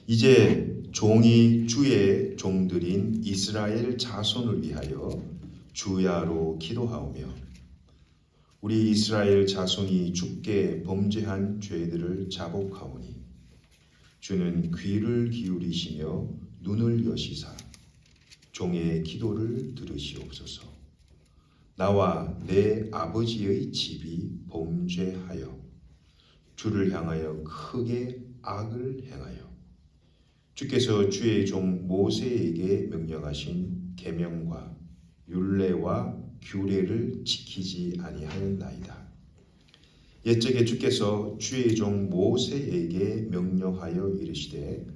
이제 종이 주의 종들인 이스라엘 자손을 위하여 주야로 기도하오며 우리 이스라엘 자손이 주께 범죄한 죄들을 자복하오니 주는 귀를 기울이시며 눈을 여시사 종의 기도를 들으시옵소서. 나와 내 아버지의 집이 범죄하여 주를 향하여 크게 악을 행하여 주께서 주의 종 모세에게 명령하신 계명과 율례와 규례를 지키지 아니하였나이다. 옛적에 주께서 주의 종 모세에게 명령하여 이르시되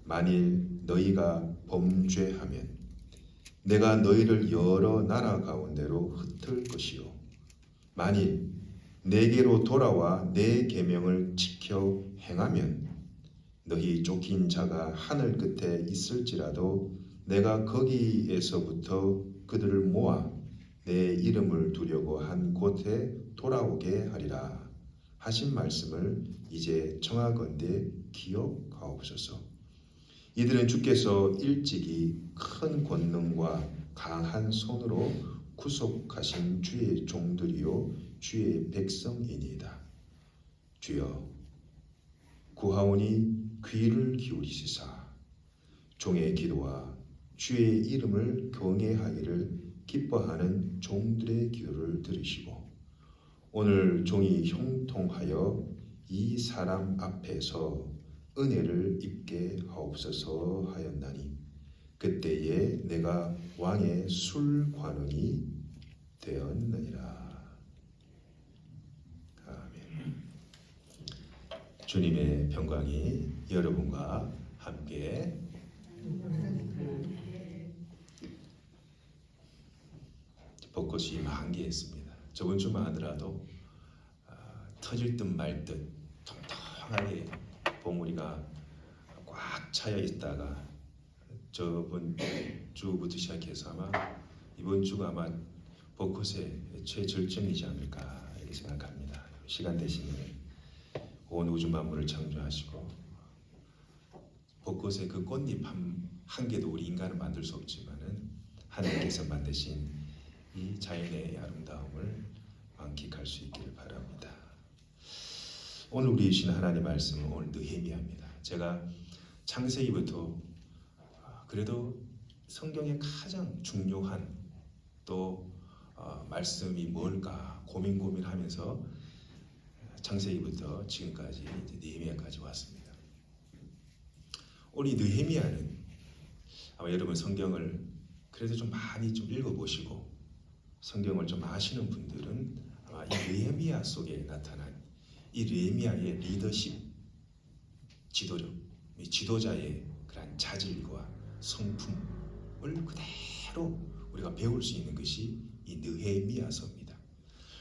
만일 너희가 범죄하면 내가 너희를 여러 나라 가운데로 흩을 것이요 만일 내게로 돌아와 내 계명을 지켜 행하면 너희 쫓긴 자가 하늘 끝에 있을지라도 내가 거기에서부터 그들을 모아 내 이름을 두려고 한 곳에 돌아오게 하리라 하신 말씀을 이제 청하건대 기억하옵소서. 이들은 주께서 일찍이 큰 권능과 강한 손으로 구속하신 주의 종들이요 주의 백성이니이다. 주여 구하오니 귀를 기울이시사 종의 기도와 주의 이름을 경외하기를 기뻐하는 종들의 기도를 들으시고 오늘 종이 형통하여 이 사람 앞에서 은혜를 입게 하옵소서 하였나니 그때에 내가 왕의 술관원이 되었느니라. 아멘. 주님의 평강이 여러분과 함께 벚꽃이 만개했습니다. 저번 주만 하더라도 터질 듯 말 듯 통통하게 봉우리가 꽉 차여 있다가 저번 주부터 시작해서 아마 이번 주가 아마 벚꽃의 최절정이지 않을까 이렇게 생각합니다. 시간 되시면 온 우주 만물을 창조하시고 벚꽃의 그 꽃잎 한 개도 우리 인간은 만들 수 없지만은 하나님께서 만드신 이 자연의 아름다움을 만끽할 수 있기를 바랍니다. 오늘 우리 주신 하나님 말씀은 오늘 느헤미야입니다. 제가 창세기부터 그래도 성경의 가장 중요한 또 말씀이 뭘까 고민하면서 창세기부터 지금까지 느헤미야까지 왔습니다. 오늘 느헤미야는 아마 여러분 성경을 그래도 좀 많이 좀 읽어보시고 성경을 좀 아시는 분들은 아마 이 느헤미야 속에 나타난 이 느헤미야의 리더십, 지도력, 이 지도자의 그런 자질과 성품을 그대로 우리가 배울 수 있는 것이 이 느헤미야서입니다.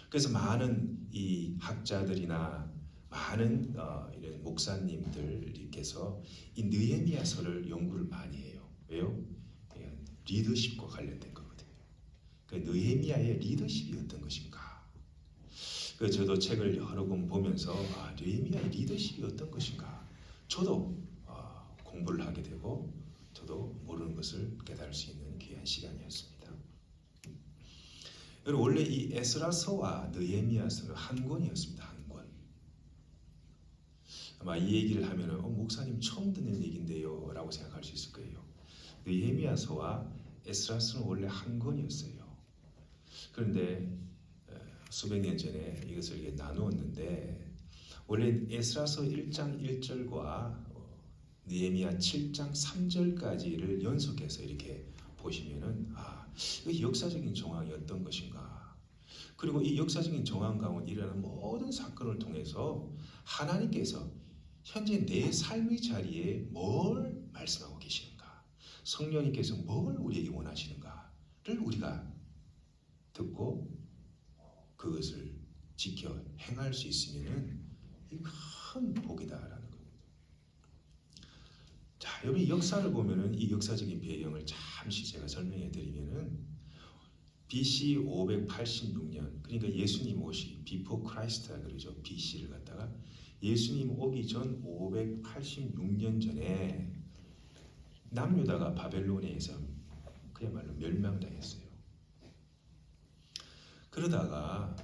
그래서 많은 이 학자들이나 많은 이런 목사님들께서 이 느헤미야서를 연구를 많이 해요. 왜요? 리더십과 관련된 거거든요. 그 느헤미야의 리더십이 어떤 것인가? 그 저도 책을 여러 권 보면서 느헤미야의 리더십이 어떤 것인가? 저도 공부를 하게 되고 저도 모르는 것을 깨달을 수 있는 귀한 시간이었습니다. 여러분 원래 이 에스라서와 느헤미야서는 한 권이었습니다. 한 권. 아마 이 얘기를 하면 목사님 처음 듣는 얘기인데요 라고 생각할 수 있을 거예요. 느헤미야서와 에스라서는 원래 한 권이었어요. 그런데 수백 년 전에 이것을 이렇게 나누었는데 원래 에스라서 1장 1절과 느헤미야 7장 3절까지를 연속해서 이렇게 보시면은 이 역사적인 정황이 어떤 것인가 그리고 이 역사적인 정황 가운데 일어나는 모든 사건을 통해서 하나님께서 현재 내 삶의 자리에 뭘 말씀하고 계시는가 성령님께서 뭘 우리에게 원하시는가를 우리가 듣고 그것을 지켜 행할 수 있으면은 이 큰 복이다라는 겁니다. 자, 여러분 역사를 보면은 이 역사적인 배경을 잠시 제가 설명해 드리면은 BC 586년, 그러니까 예수님 오시 before Christ라 그러죠. BC를 갖다가 예수님 오기 전 586년 전에 남유다가 바벨론에 의해서 그야말로 멸망당했어요. 그러다가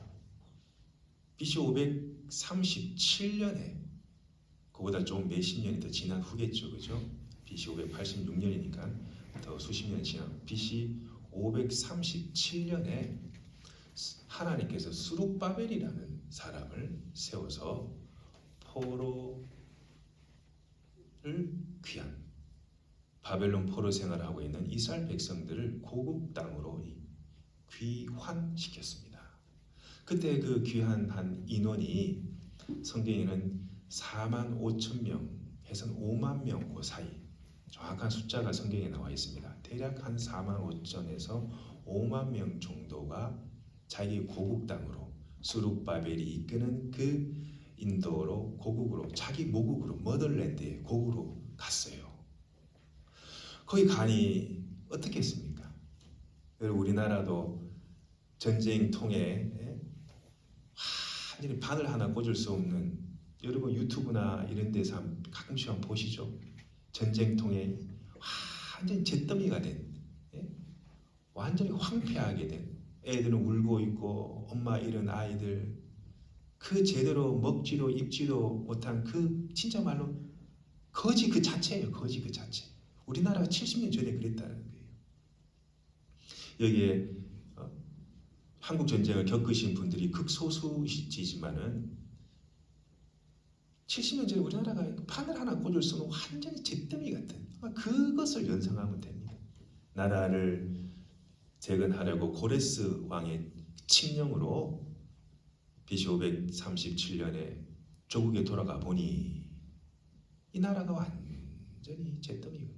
BC 537년에 그보다 좀 몇십 년이 더 지난 후겠죠, 그죠? BC 586년이니까 더 수십 년이 지난 BC 537년에 하나님께서 스룹바벨이라는 사람을 세워서 포로를 귀한 바벨론 포로 생활을 하고 있는 이스라엘 백성들을 고국 땅으로 귀환시켰습니다. 그때 그 귀환한 인원이 성경에는 4만 5천 명 해서 5만 명 그 사이, 정확한 숫자가 성경에 나와 있습니다. 대략 한 4만 5천에서 5만 명 정도가 자기 고국 땅으로 스룹바벨이 이끄는 그 인도로 고국으로, 자기 모국으로, 머덜랜드에 고국으로 갔어요. 거기 가니 어떻게 했습니까? 우리나라도 전쟁통에 완전히 바늘 하나 꽂을 수 없는, 여러분 유튜브나 이런 데서 가끔씩 한번 보시죠. 전쟁통에 완전히 잿더미가 된, 완전히 황폐하게 된, 애들은 울고 있고 엄마 잃은 아이들, 그 제대로 먹지도 입지도 못한 그 진짜 말로 거지 그 자체예요. 거지 그 자체. 우리나라가 70년 전에 그랬다는 거예요. 여기에 한국 전쟁을 겪으신 분들이 극소수이지만은 70년 전에 우리나라가 바늘 하나 꽂을 수 없는 완전히 잿더미 같은, 그것을 연상하면 됩니다. 나라를 재건하려고 고레스 왕의 칙령으로 BC 537년에 조국에 돌아가 보니 이 나라가 완전히 잿더미예요.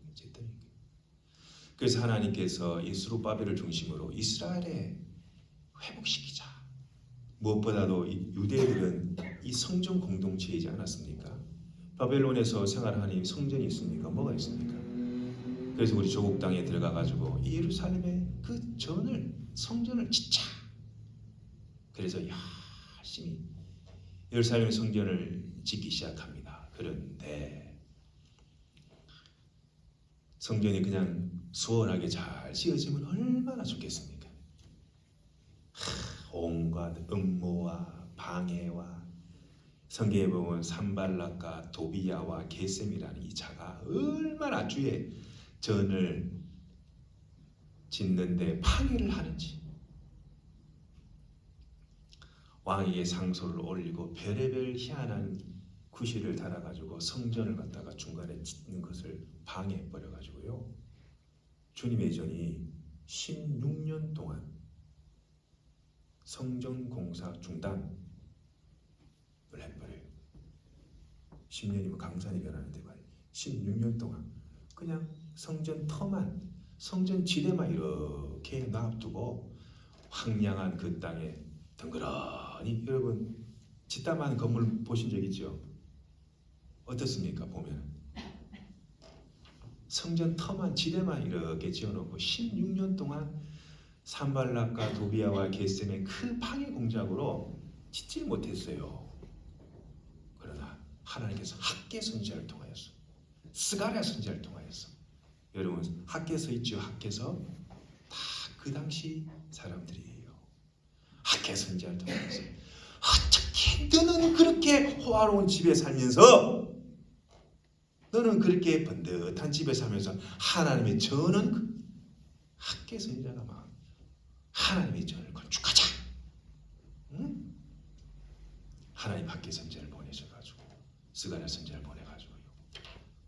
그래서 하나님께서 이 스룹바벨을 중심으로 이스라엘에 회복시키자. 무엇보다도 유대인들은 이 성전 공동체이지 않았습니까? 바벨론에서 생활하니 성전이 있습니까? 뭐가 있습니까? 그래서 우리 조국 땅에 들어가 가지고 예루살렘의 그 성전을 짓자. 그래서 열심히 예루살렘 성전을 짓기 시작합니다. 그런데 성전이 그냥 수월하게 잘 지어지면 얼마나 좋겠습니까? 온갖 음모와 방해와, 성경에 보면 산발락과 도비야와 게셈이라는 이 자가 얼마나 주의 전을 짓는데 방해를 하는지, 왕에게 상소를 올리고 별의별 희한한 구실을 달아가지고 성전을 갖다가 중간에 짓는 것을 방해해버려가지고요, 주님의 전이 16년 동안 성전 공사 중단을 해버려요. 10년이면 강산이 변하는데 말이에요. 16년 동안 그냥 성전 터만, 성전 지대만 이렇게 놔두고 황량한 그 땅에 덩그러니, 여러분 짓다만 건물 보신 적 있죠? 어떻습니까? 보면 성전 터만 지대만 이렇게 지어놓고 16년 동안 산발락과 도비야와 게셈의 그 방해 공작으로 짓질 못했어요. 그러나 하나님께서 학개 선지자를 통하여서, 스가랴 선지자를 통하여서, 여러분 학개서 있죠? 학개서 다 그 당시 사람들이에요. 학개 선지자를 통하여서 어떻게 너는 그렇게 호화로운 집에 살면서, 너는 그렇게 번듯한 집에 살면서 하나님의 전은, 학개 선지자가 막 하나님의 전을 건축하자. 응? 하나님 학개 선지자를 보내셔가지고, 스가랴 선지자를 보내가지고요,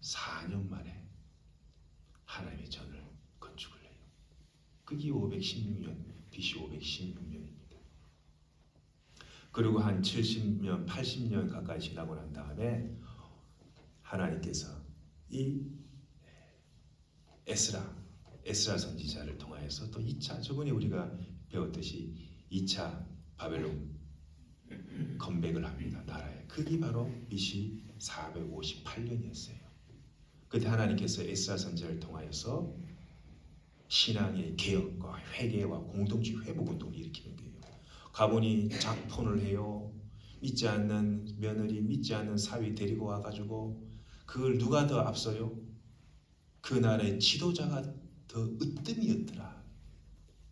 4년 만에 하나님의 전을 건축을 해요. 그게 516년, BC 516년입니다. 그리고 한 70년, 80년 가까이 지나고 난 다음에 하나님께서 이 에스라 선지자를 통하여서 또 2차, 저번에 우리가 배웠듯이 2차 바벨론 컴백을 합니다. 나라에. 그게 바로 BC 458년이었어요. 그때 하나님께서 에스라 선지자를 통하여서 신앙의 개혁과 회개와 공동체 회복 운동을 일으키는 거예요. 가보니 작폰을 해요. 믿지 않는 며느리, 믿지 않는 사위 데리고 와가지고 그걸 누가 더 앞서요? 그 나라의 지도자가 더 으뜸이었더라.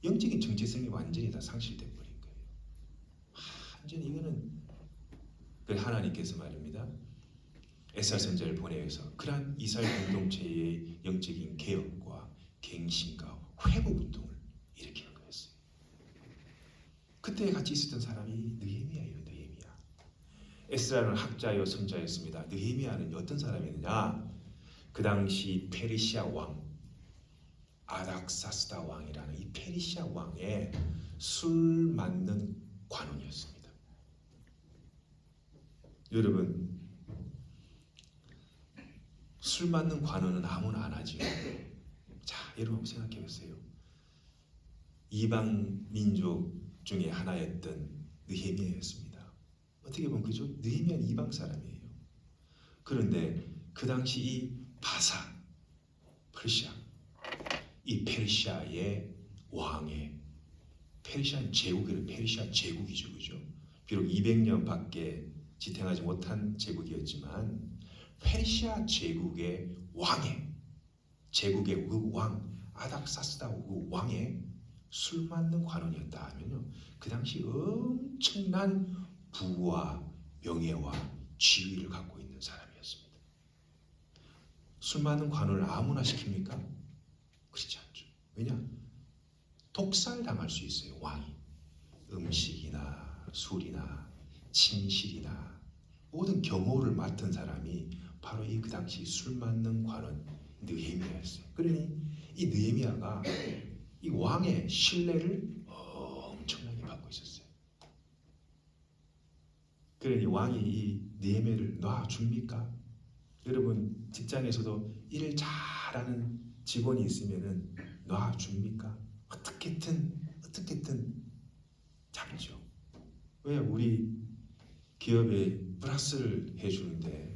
영적인 정체성이 완전히 다 상실돼 버린 거예요. 완전히 이거는 그 하나님께서 말입니다. 에스라 선지자를 보내서 그러한 이스라엘 공동체의 영적인 개혁과 갱신과 회복 운동을 일으키는 거였어요. 그때 같이 있었던 사람이 느헤미야예요. 느헤미야. 에스라는 학자요 선자였습니다. 느헤미야는 어떤 사람이었느냐? 그 당시 페르시아 왕 아닥사스다 왕이라는 이 페르시아 왕의 술 맞는 관원이었습니다. 여러분, 술 맞는 관원은 아무나 안 하죠. 자, 여러분 생각해 보세요. 이방 민족 중에 하나였던 느헤미야였습니다. 어떻게 보면 그죠? 느헤미야는 이방 사람이에요. 그런데 그 당시 이 바사, 퍼시아, 이 페르시아의 왕의 페르시아 제국이래. 페르시아 제국이죠, 그죠? 비록 200년밖에 지탱하지 못한 제국이었지만 페르시아 제국의 왕의 제국의 그 왕 아닥사스다 그 왕의 술 맞는 관원이었다 하면요, 그 당시 엄청난 부와 명예와 지위를 갖고 있는 사람이었습니다. 술 맞는 관원을 아무나 시킵니까? 그렇지 않죠. 왜냐? 독살 당할 수 있어요. 왕이 음식이나 술이나 침실이나 모든 경호를 맡은 사람이 바로 이 그 당시 술 맞는 관원 느헤미야였어요. 그러니 이 느헤미야가 이 왕의 신뢰를 엄청나게 받고 있었어요. 그러니 왕이 이 느헤미야를 놔줍니까? 여러분 직장에서도 일 잘하는 직원이 있으면은 놔줍니까? 어떻게든 잡죠. 왜? 우리 기업에 플러스를 해주는데.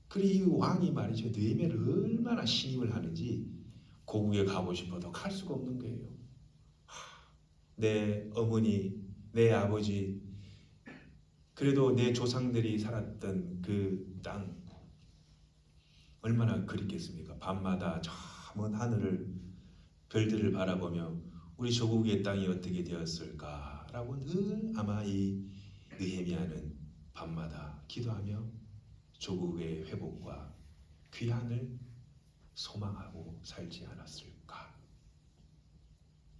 그리고 이 왕이 말이죠, 느헤미야를 얼마나 신임을 하는지 고국에 가고 싶어도 갈 수가 없는 거예요. 내 어머니, 내 아버지, 그래도 내 조상들이 살았던 그 땅 얼마나 그립겠습니까? 밤마다 저 먼 하늘을 별들을 바라보며 우리 조국의 땅이 어떻게 되었을까라고 늘 아마 이 느헤미야는 밤마다 기도하며 조국의 회복과 귀환을 소망하고 살지 않았을까?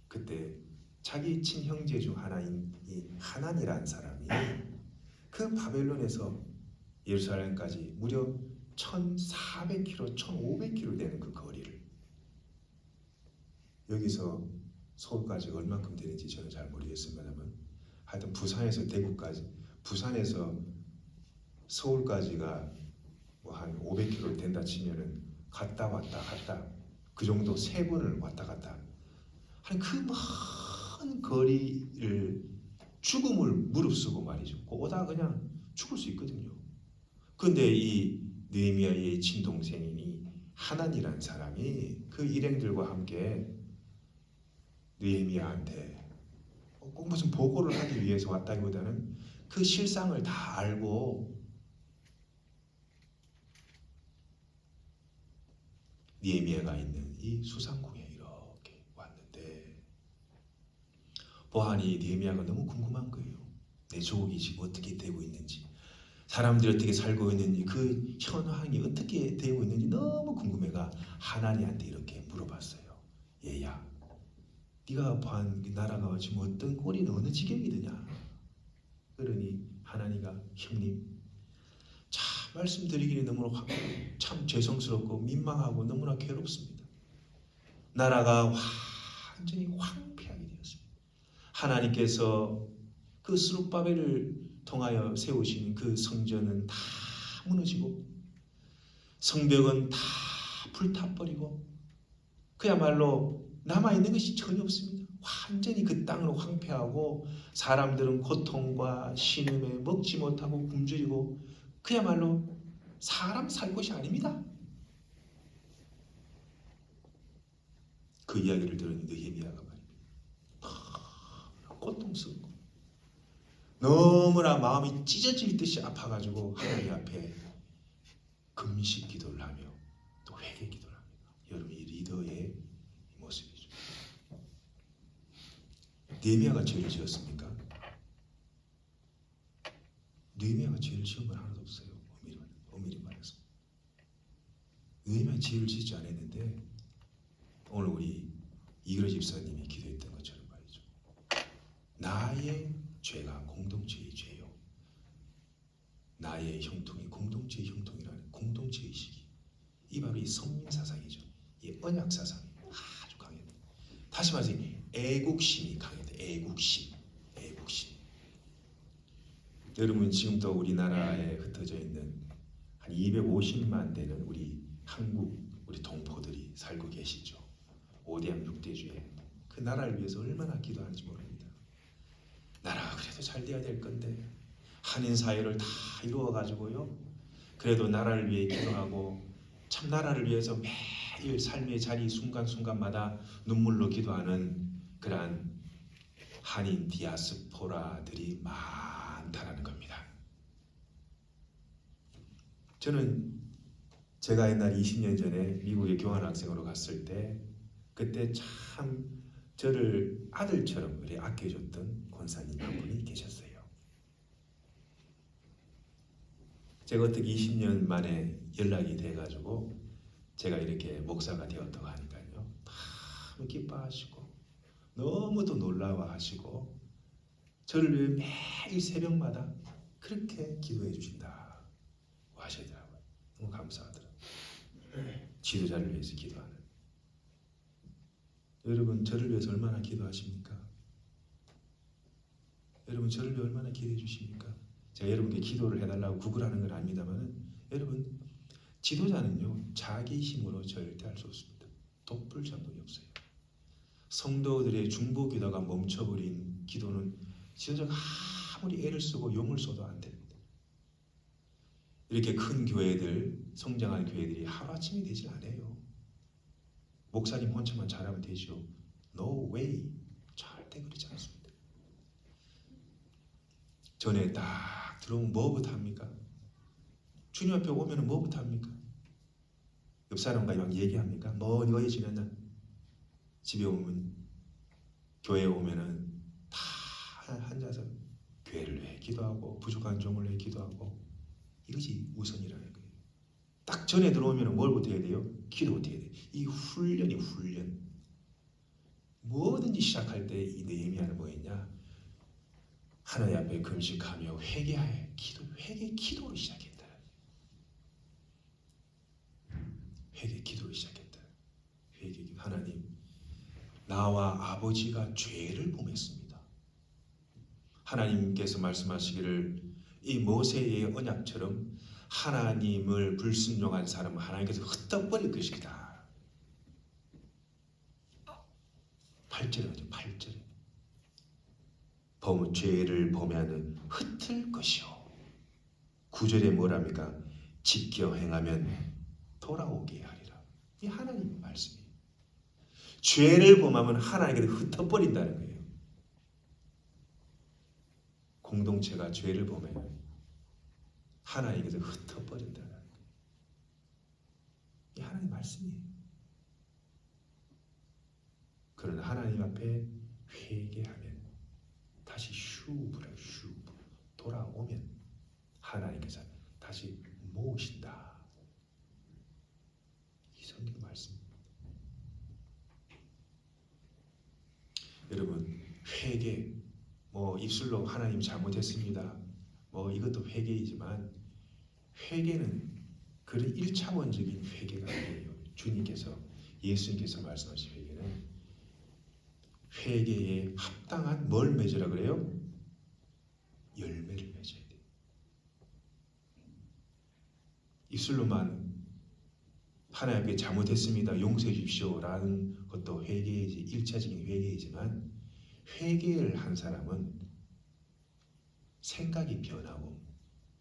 그때 자기 친형제 중 하나인 이 하난이라는 사람이 그 바벨론에서 예루살렘까지 무려 1400km, 1500km 되는 그 거리를, 여기서 서울까지가 얼만큼 되는지 저는 잘 모르겠습니다만 하여튼 부산에서 대구까지, 부산에서 서울까지가 뭐 한 500km 된다 치면은 갔다 왔다 그 정도 3번을 왔다 갔다 하는 그 먼 거리를 죽음을 무릅쓰고 말이죠. 오다 그냥 죽을 수 있거든요. 그런데 이 느헤미야의 친동생이 하난이라는 사람이 그 일행들과 함께 느헤미야한테 꼭 무슨 보고를 하기 위해서 왔다기보다는 그 실상을 다 알고 느헤미야가 있는 이 수상궁에 이렇게 왔는데, 보아하니 느헤미야가 너무 궁금한 거예요. 내 조국이 지금 어떻게 되고 있는지, 사람들이 어떻게 살고 있는지, 그 현황이 어떻게 되고 있는지 너무 궁금해가 하나니한테 이렇게 물어봤어요. 얘야, 네가 본 나라가 지금 어떤 꼴이 어느 지경이 되냐? 그러니 하나니가, 형님, 말씀드리기는 너무나 참 죄송스럽고 민망하고 너무나 괴롭습니다. 나라가 완전히 황폐하게 되었습니다. 하나님께서 그 스룹바벨을 통하여 세우신 그 성전은 다 무너지고 성벽은 다 불타버리고 그야말로 남아있는 것이 전혀 없습니다. 완전히 그 땅은 황폐하고 사람들은 고통과 신음에 먹지 못하고 굶주리고 그야말로 사람 살 곳이 아닙니다. 그 그 이야기를 들은 느헤미야가 말입니다. 고통스럽고 너무나 마음이 찢어질 듯이 아파가지고 하나님 앞에 금식 기도를 하며 또 회개 기도를 합니다. 여러분, 이 리더의 모습이죠. 느헤미야가 죄를 지었습니까? 느헤미야가 죄를 지은 건 하나도 없어요. 엄밀히 말해서 느헤미야 죄를 짓지 않았는데 오늘 우리 이그라 집사님이 기도했던 것처럼 말이죠. 나의 죄가 공동체의 죄요. 나의 형통이 공동체의 형통이라는 공동체 의식이 이 바로 이 선민 사상이죠. 이 언약 사상이 아주 강해요. 다시 말해서 애국심이 강해요. 애국심. 여러분, 지금도 우리나라에 흩어져 있는 한 250만 되는 우리 한국 우리 동포들이 살고 계시죠. 5대양 6대주에 그 나라를 위해서 얼마나 기도하는지 모릅니다. 나라가 그래도 잘 돼야 될 건데 한인 사회를 다 이루어 가지고요. 그래도 나라를 위해 기도하고 참 나라를 위해서 매일 삶의 자리 순간순간마다 눈물로 기도하는 그러한 한인 디아스포라들이 많다라는 겁니다. 저는 제가 옛날 20년 전에 미국에 교환학생으로 갔을 때 그때 참 저를 아들처럼 그래 아껴줬던 권사님 한 분이 계셨어요. 제가 어떻게 20년 만에 연락이 돼가지고 제가 이렇게 목사가 되었다고 하니까요. 너무 기뻐하시고 너무도 놀라워하시고 저를 위해 매일 새벽마다 그렇게 기도해 주신다고 하시더라고요. 너무 감사하더라고요. 지도자를 위해서 기도하는. 여러분, 저를 위해서 얼마나 기도하십니까? 여러분, 저를 위해 얼마나 기도해 주십니까? 제가 여러분께 기도를 해달라고 구걸하는 건 아닙니다만 여러분, 지도자는요 자기 힘으로 절대 할 수 없습니다. 돕을 자격이 없어요. 성도들의 중보 기도가 멈춰버린 기도는 지도자가 아무리 애를 쓰고 용을 써도 안 됩니다. 이렇게 큰 교회들, 성장한 교회들이 하루아침이 되질 않아요. 목사님 혼자만 잘하면 되죠. No way. 절대 그렇지 않습니다. 전에 딱 들어오면 뭐부터 합니까? 주님 앞에 오면 뭐부터 합니까? 옆 사람과 막 얘기합니까? 뭐 어디 지냈나? 집에 오면, 교회에 오면은 다 앉아서 교회를 위해 기도하고 부족한 종을 위해 기도하고 이것이 우선이라는 거예요. 딱 전에 들어오면 뭘부터 해야 돼요? 기도부터 해야 돼요. 이 훈련이 훈련. 뭐든지 시작할 때 이 느헤미야는 뭐였냐? 하나님 앞에 금식하며 회개하여 기도로 시작했다. 회개 기도로 시작했다. 회개 기도. 하나님, 나와 아버지가 죄를 범했습니다. 하나님께서 말씀하시기를 이 모세의 언약처럼 하나님을 불순종한 사람은 하나님께서 흩어버릴 것이다. 8절에 하죠. 8절에. 죄를 범하는 흩을 것이요. 9절에 뭐랍니까? 지켜 행하면 돌아오게 하리라. 이 하나님의 말씀이에요. 죄를 범하면 하나님께서 흩어버린다는 거예요. 공동체가 죄를 범하면 하나님께서 흩어버린다는 거예요. 이 하나님의 말씀이에요. 그러나 하나님 앞에 회개하면 다시 슈브라 돌아오면 하나님께서 다시 모으신다. 이 성경 말씀입니다. 여러분, 회개, 입술로 하나님 잘못했습니다. 이것도 회개이지만 회개는 그런 1차원적인 회개가 아니에요. 예수님께서 말씀하신 회개는 회개에 합당한 뭘 맺으라 그래요? 열매를 맺어야 돼요. 입술로만 하나님 앞에 잘못했습니다. 용서해 주십시오 라는 것도 회개이지, 1차적인 회개이지만 회개를 한 사람은 생각이 변하고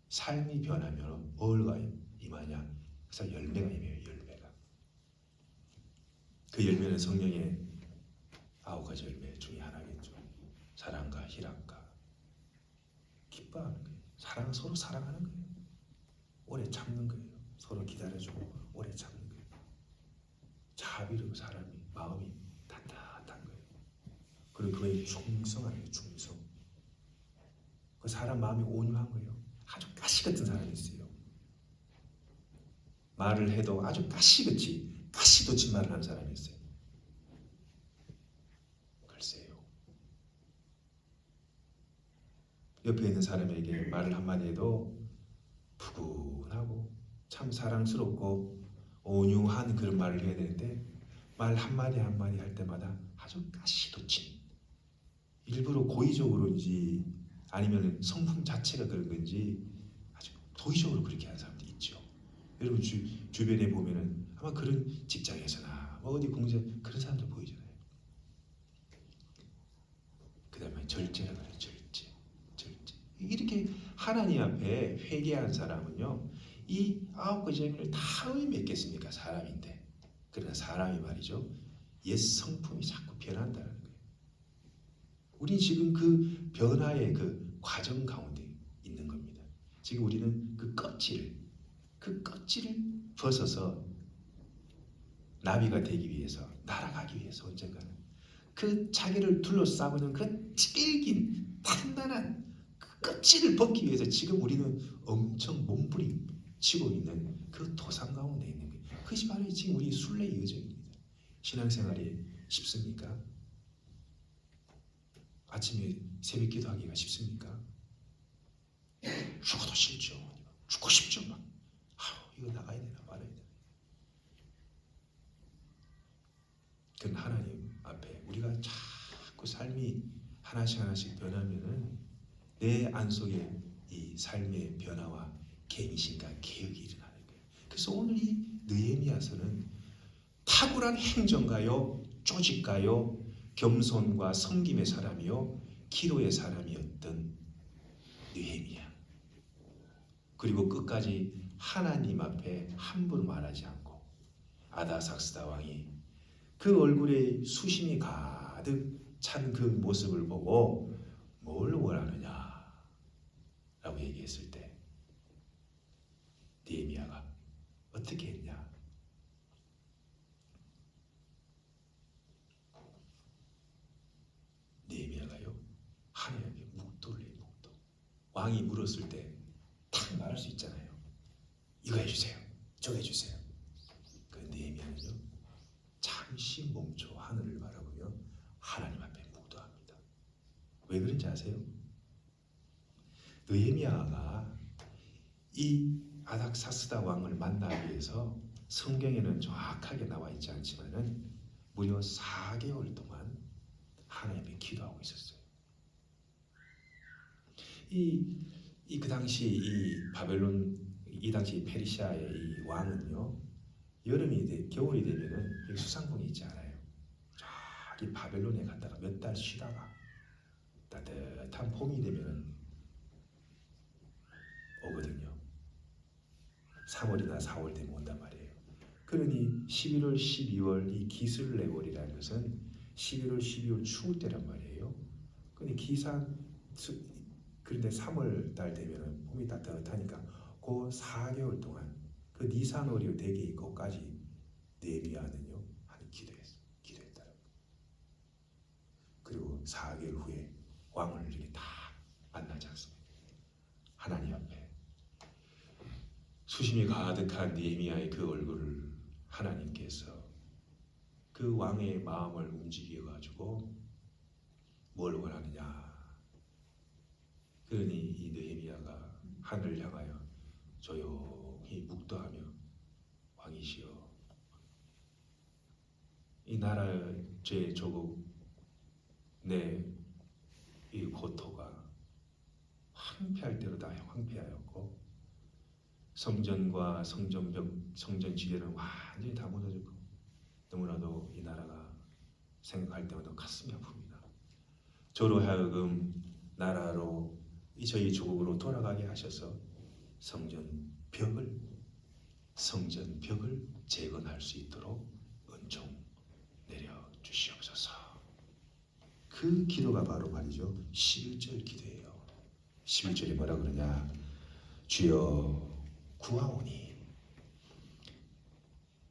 삶이 변하면 뭐가 임하냐? 그래서 열매가 임해요. 열매가. 그 열매는 성령의 열매 중에 하나겠죠. 사랑과 희락과 기뻐하는 거예요. 서로 사랑하는 거예요. 오래 참는 거예요. 서로 기다려주고 오래 참는 거예요. 자비로 사람이 마음이 따뜻한 거예요. 그리고 그에 충성하는 거예요. 충성. 그 사람 마음이 온유한 거예요. 아주 가시 같은 사람이 있어요. 말을 해도 아주 가시 돋친 말을 하는 사람이 있어요. 글쎄요. 옆에 있는 사람에게 말을 한마디 해도 푸근하고 참 사랑스럽고 온유한 그런 말을 해야 되는데 말 한마디 할 때마다 아주 가시 돋친, 일부러 고의적으로인지 아니면 성품 자체가 그런 건지 아주 도의적으로 그렇게 하는 사람들이 있죠. 여러분 주변에 보면은 아마 그런 직장에서나 뭐 어디 공장 그런 사람들 보이잖아요. 그 다음에 절제라고 해요. 절제. 이렇게 하나님 앞에 회개한 사람은요, 이 9가지诫命을 다 의미 있겠습니까? 사람인데. 그러나 사람이 말이죠, 옛 성품이 자꾸 변한다는 거예요. 우린 지금 그 변화의 그 과정 가운데 있는 겁니다. 지금 우리는 그 껍질을 벗어서 나비가 되기 위해서, 날아가기 위해서 언젠가는 그 자기를 둘러싸고 있는 그 질긴 단단한 그 껍질을 벗기 위해서 지금 우리는 엄청 몸부림치고 있는 그 도상 가운데 있는 거예요. 그것이 바로 지금 우리 순례의 여정입니다. 신앙생활이 쉽습니까? 아침에 새벽 기도하기가 쉽습니까? 죽어도 싫죠. 죽고 싶죠. 막. 이거 나가야 되나 말아야 되나. 그건 하나님 앞에 우리가 자꾸 삶이 하나씩 변하면은 내 안속에 이 삶의 변화와 갱신과 개혁이 일어나는 거예요. 그래서 오늘 이 느헤미야서는 탁월한 행정가요, 조직가요, 겸손과 섬김의 사람이요, 기도의 사람이었던 느헤미야. 그리고 끝까지 하나님 앞에 함부로 말하지 않고 아다삭스다 왕이 그 얼굴에 수심이 가득 찬 그 모습을 보고 뭘 원하느냐 라고 얘기했을 때 느헤미야가 어떻게 했냐? 느헤미야가요, 하나님께 묵도를 해요. 묵도. 왕이 물었을 때 탁 말할 수 있잖아요. 이거 해주세요. 저거 해주세요. 그 느헤미야는요, 잠시 멈춰 하늘을 바라보며 하나님 앞에 묵도합니다. 왜 그런지 아세요? 느헤미야가 이 아닥사스다 왕을 만나기 위해서 성경에는 정확하게 나와 있지 않지만은 무려 4개월 동안 하나님께 기도하고 있었어요. 그 당시 이 바벨론, 이 당시 페르시아의 이 왕은요, 겨울이 되면은 수상궁이 있지 않아요. 저기 바벨론에 갔다가 몇 달 쉬다가 따뜻한 봄이 되면은 오거든요. 3월이나 4월 되면 온단 말이에요. 그러니 11월, 12월 이 기슬레월이라는 것은 11월, 12월 추울 때란 말이에요. 근데 그런데 3월 달 되면은 봄이 따뜻하니까 그 4개월 동안 그 니산월이 되게 있고까지 느헤미야는요 하는 기도했다는 거예요. 그리고 4개월 후에 왕을 이렇게 다 만나지 않습니까? 하나님 앞에 수심이 가득한 느헤미야의 그 얼굴을 하나님께서 그 왕의 마음을 움직여 가지고 뭘 원하느냐. 그러니 이 느헤미야가 하늘을 향하여 조용히 묵도하며 왕이시여, 이 나라 제 조국 내 이 고토가 황폐할 대로 다 황폐하였고 성전과 성전벽, 성전 지대는 완전히 다 무너졌고 너무나도 이 나라가 생각할 때마다 가슴이 아픕니다. 저로 하여금 나라로 저희 조국으로 돌아가게 하셔서 성전벽을 재건할 수 있도록 은총 내려 주시옵소서. 그 기도가 바로 말이죠 11절 기도예요. 11절이 뭐라 그러냐? 주여 구하오니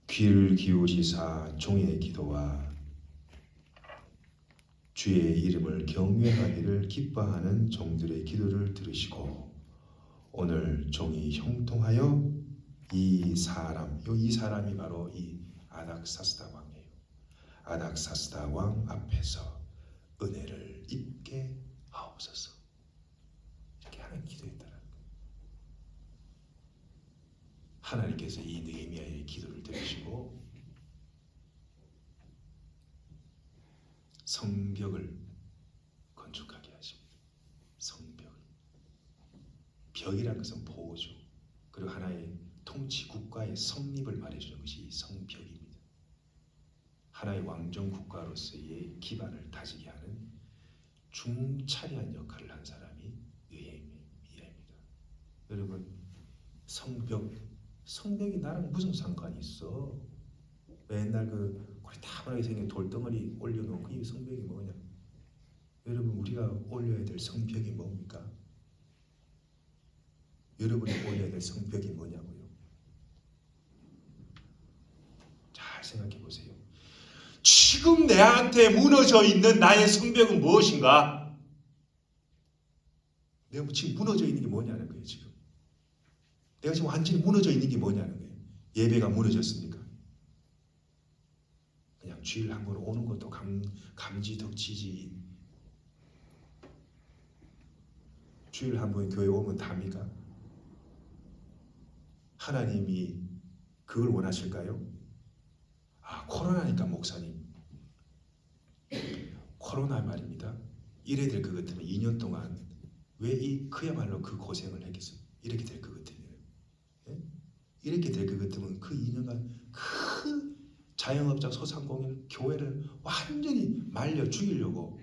귀를 기울이사 종의 기도와 주의 이름을 경외하기를 기뻐하는 종들의 기도를 들으시고 오늘 종이 형통하여 이 사람이 바로 이 아닥사스다 왕이에요. 아닥사스다 왕 앞에서 은혜를 입게 하옵소서. 이렇게 하는 기도했더라. 하나님께서 이 느헤미야의 기도를 들으시고 성벽을 건축하게 하십니다. 성벽. 벽이라는 것은 보호주 그리고 하나의 통치 국가의 성립을 말해주는 것이 성벽입니다. 하나의 왕정 국가로서의 기반을 다지게 하는 중차리한 역할을 한 사람이 느헤미야입니다. 여러분 성벽이 나랑 무슨 상관이 있어? 맨날 그 고리타분하게 생긴 돌덩어리 올려놓은 그 성벽이 뭐냐? 여러분 우리가 올려야 될 성벽이 뭡니까? 여러분이 올려야 될 성벽이 뭐냐고요? 잘 생각해 보세요. 지금 내한테 무너져 있는 나의 성벽은 무엇인가? 내가 지금 무너져 있는 게 뭐냐는 거예요. 지금 내가 지금 완전히 무너져 있는 게 뭐냐는 거예요. 예배가 무너졌습니까? 그냥 주일 한 번 오는 것도 감지덕지지. 주일 한 번 교회 오면 답니까? 하나님이 그걸 원하실까요? 코로나니까 목사님. 코로나 말입니다. 이래 될 것 같으면 2년 동안 왜 그야말로 그 고생을 했겠어요? 이렇게 될 것 같으면. 예? 이렇게 될 것 같으면 그 2년간 그 자영업자 소상공인 교회를 완전히 말려 죽이려고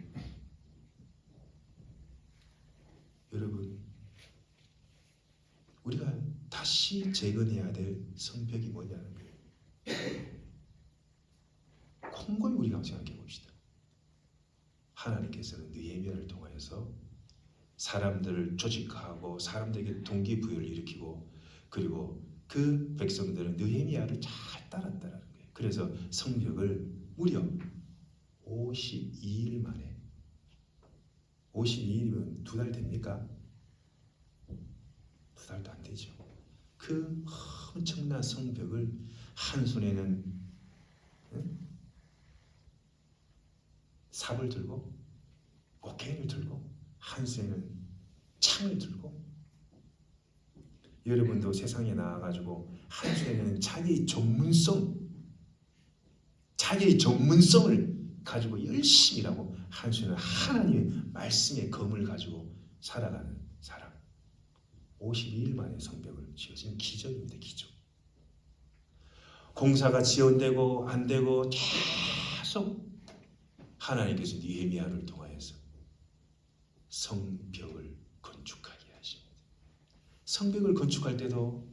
여러분 우리가 다시 재건해야 될 성벽이 뭐냐는 거예요. 콩고이 우리가 한번 생각해 봅시다. 하나님께서는 느헤미야를 통하여서 사람들을 조직하고 사람들에게 동기부여를 일으키고 그리고 그 백성들은 느헤미야를 잘 따랐다라는 거예요. 그래서 성벽을 무려 52일 만에 52일이면 2달 됩니까? 2달도 안 되죠. 그 엄청난 성벽을 한 손에는 삽을 들고 곡괭이를 들고 한 손에는 창을 들고 여러분도 세상에 나와가지고 한 손에는 자기의 전문성을 가지고 열심히 일하고 한 손에는 하나님의 말씀의 검을 가지고 살아가는 사람 52일 만에 성벽을 지어진 기적입니다. 기적. 공사가 지연되고 안 되고 계속 하나님께서 느헤미야를 통하여서 성벽을 건축하게 하십니다. 성벽을 건축할 때도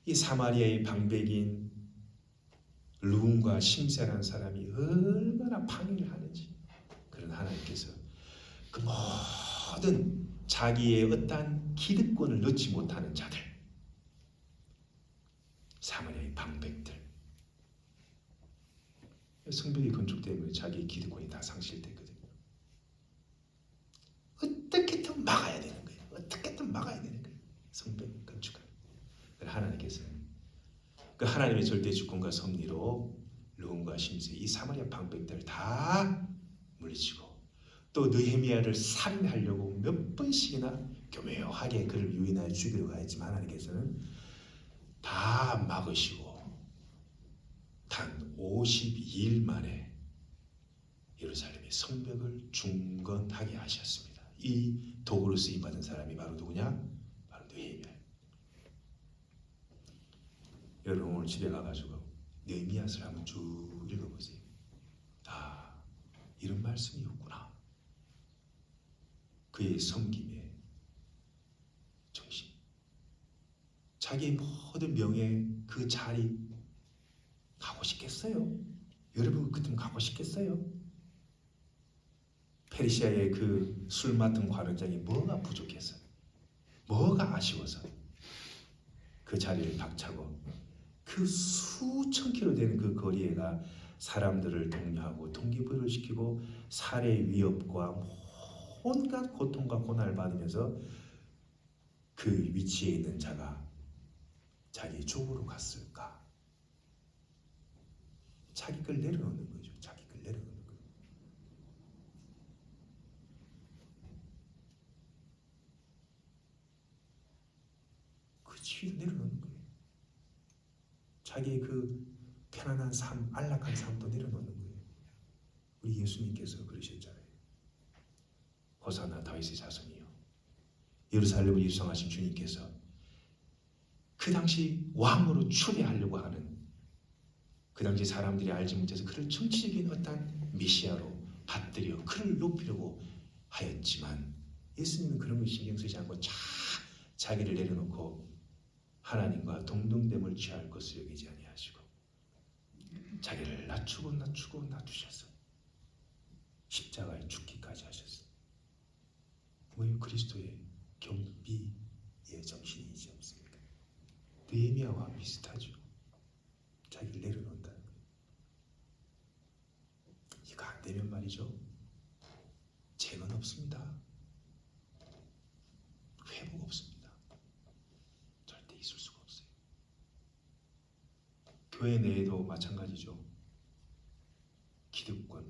이 사마리아의 방백인 르움과 심세라는 사람이 얼마나 방해를 하는지 그런 하나님께서 그 모든 자기의 어떠한 기득권을 넣지 못하는 자들 사마리아의 방백들 성벽이 건축되면 자기의 기득권이 다 상실되거든요. 어떻게든 막아야 되는 거예요. 어떻게든 막아야 되는 거예요. 성벽 건축을. 하나님께서는 그 하나님의 절대 주권과 섭리로 르움과 심세 이 사마리아 방백들 다 물리치고 또 느헤미야를 살인하려고 몇 번씩이나 교묘하게 그를 유인하여 죽이려고 했지만 하나님께서는 다 막으시고 단 52일 만에 예루살렘의 성벽을 중건하게 하셨습니다. 이 도구를 쓰임받은 사람이 바로 누구냐? 바로 느헤미야. 여러분 오늘 집에 가가지고 느헤미야서를 한번 쭉 읽어보세요. 이런 말씀이 없구나. 그의 섬김의 정신, 자기의 모든 명예 그 자리 가고 싶겠어요? 여러분 그때는 가고 싶겠어요? 페르시아의 그 술 맡은 관원장이 뭐가 부족해서, 뭐가 아쉬워서 그 자리를 박차고 그 수천 킬로 되는 그 거리에가 사람들을 독려하고 동기부여를 시키고 살해의 위협과 온갖 고통과 고난을 받으면서 그 위치에 있는 자가 자기 쪽으로 갔을까? 자기 걸 내려놓는 거죠. 자기 걸 내려놓는 거예요. 그 지위를 내려놓는 거예요. 자기의 그 편안한 삶, 안락한 삶도 내려놓는 거예요. 우리 예수님께서 그러셨잖아요. 호산나 다윗의 자손이요, 예루살렘을 입성하신 주님께서 그 당시 왕으로 추대하려고 하는, 그 당시 사람들이 알지 못해서 그를 정치적인 어떤 메시아로 받들여 그를 높이려고 하였지만, 예수님은 그런 거 신경 쓰지 않고 자기를 내려놓고 하나님과 동등됨을 취할 것을 여기지 아니하시고 자기를 낮추고 낮추셔서 십자가에 죽기까지 하셨어요. 왜? 그리스도의 겸비의 정신이지 않습니까? 느헤미야와 비슷하죠. 자기를 내려놓는다는 거예요. 이거 안 되면 말이죠, 재는 없습니다. 회복 없습니다. 절대 있을 수가 없어요. 교회 내에도 마찬가지죠. 기득권,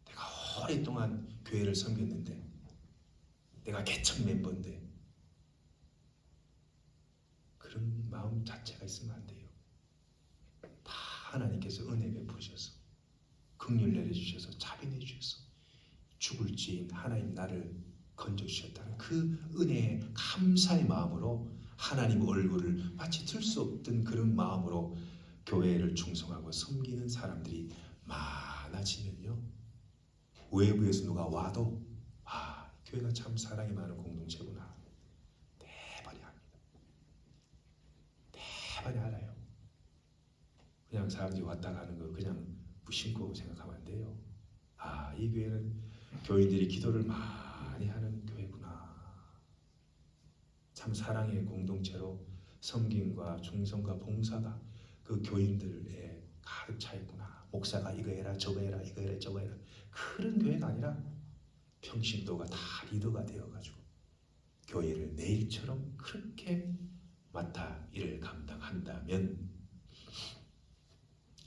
내가 오랫동안 교회를 섬겼는데, 내가 개척 멤버인데, 그런 마음 자체가 있으면 안 돼요. 다 하나님께서 은혜 베푸셔서 긍휼 내려주셔서 자비 내주셔서 죽을 지인 하나님 나를 건져주셨다는 그 은혜에 감사의 마음으로 하나님 얼굴을 마치 들 수 없던 그런 마음으로 교회를 충성하고 섬기는 사람들이 많아지면요, 외부에서 누가 와도 교회가 참 사랑이 많은 공동체구나 대번이 압니다. 대번이 알아요. 그냥 사람들이 왔다 가는 거 그냥 무심코 생각하면 안 돼요. 이 교회는 교인들이 기도를 많이 하는 교회구나. 참 사랑의 공동체로 섬김과 충성과 봉사가 그 교인들에 가득 차 있구나. 목사가 이거 해라 저거 해라 이거 해라 저거 해라, 그런 교회가 아니라 평신도가 다 리더가 되어가지고 교회를 내 일처럼 그렇게 맡아 일을 감당한다면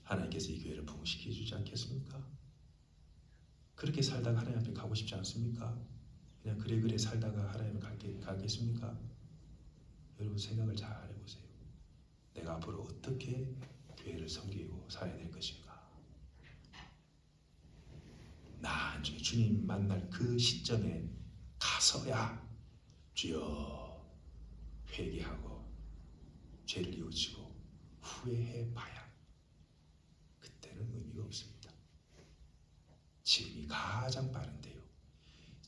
하나님께서 이 교회를 부흥시켜 주지 않겠습니까? 그렇게 살다가 하나님 앞에 가고 싶지 않습니까? 그냥 그래 살다가 하나님 앞에 가겠습니까? 여러분 생각을 잘 해보세요. 내가 앞으로 어떻게 교회를 섬기고 살아야 될 것인가? 나중에 주님 만날 그 시점에 가서야 주여 회개하고 죄를 뉘우치고 후회해 봐야 그때는 의미가 없습니다. 지금이 가장 빠른데요,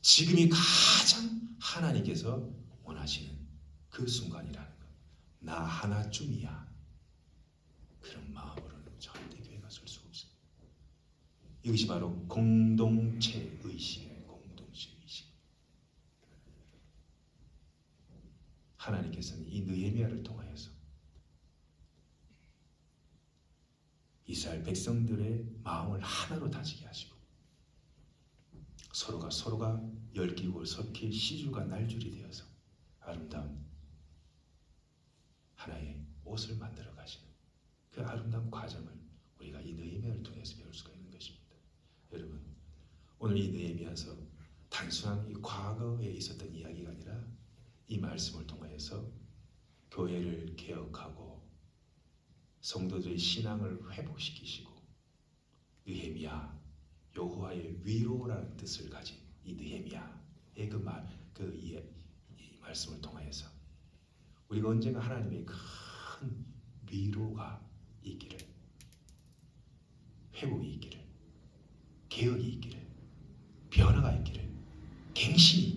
지금이 가장 하나님께서 원하시는 그 순간이라는 것. 나 하나쯤이야. 그런 마음으로는 절대 교회가 설 수가 없습니다. 이것이 바로 공동체 의식이에요. 공동체 의식. 하나님께서는 이 느헤미야를 통하여서 이스라엘 백성들의 마음을 하나로 다지게 하시고 서로가 얽히고 섞일 시줄과 날줄이 되어서 아름다운 하나의 옷을 만들어 가시는 그 아름다운 과정을 우리가 이 느헤미야를 통해서 배울 수가 있는 것입니다. 여러분, 오늘 이 느헤미야서 단순한 이 과거에 있었던 이야기가 아니라 이 말씀을 통하여서 교회를 개혁하고 성도들의 신앙을 회복시키시고 느헤미야, 여호와의 위로라는 뜻을 가진 이 느헤미야의 이 말씀을 통하여서 우리가 언젠가 하나님의 큰 위로가 있기를, 회복이 있기를, 개혁이 있기를, 변화가 있기를, 갱신이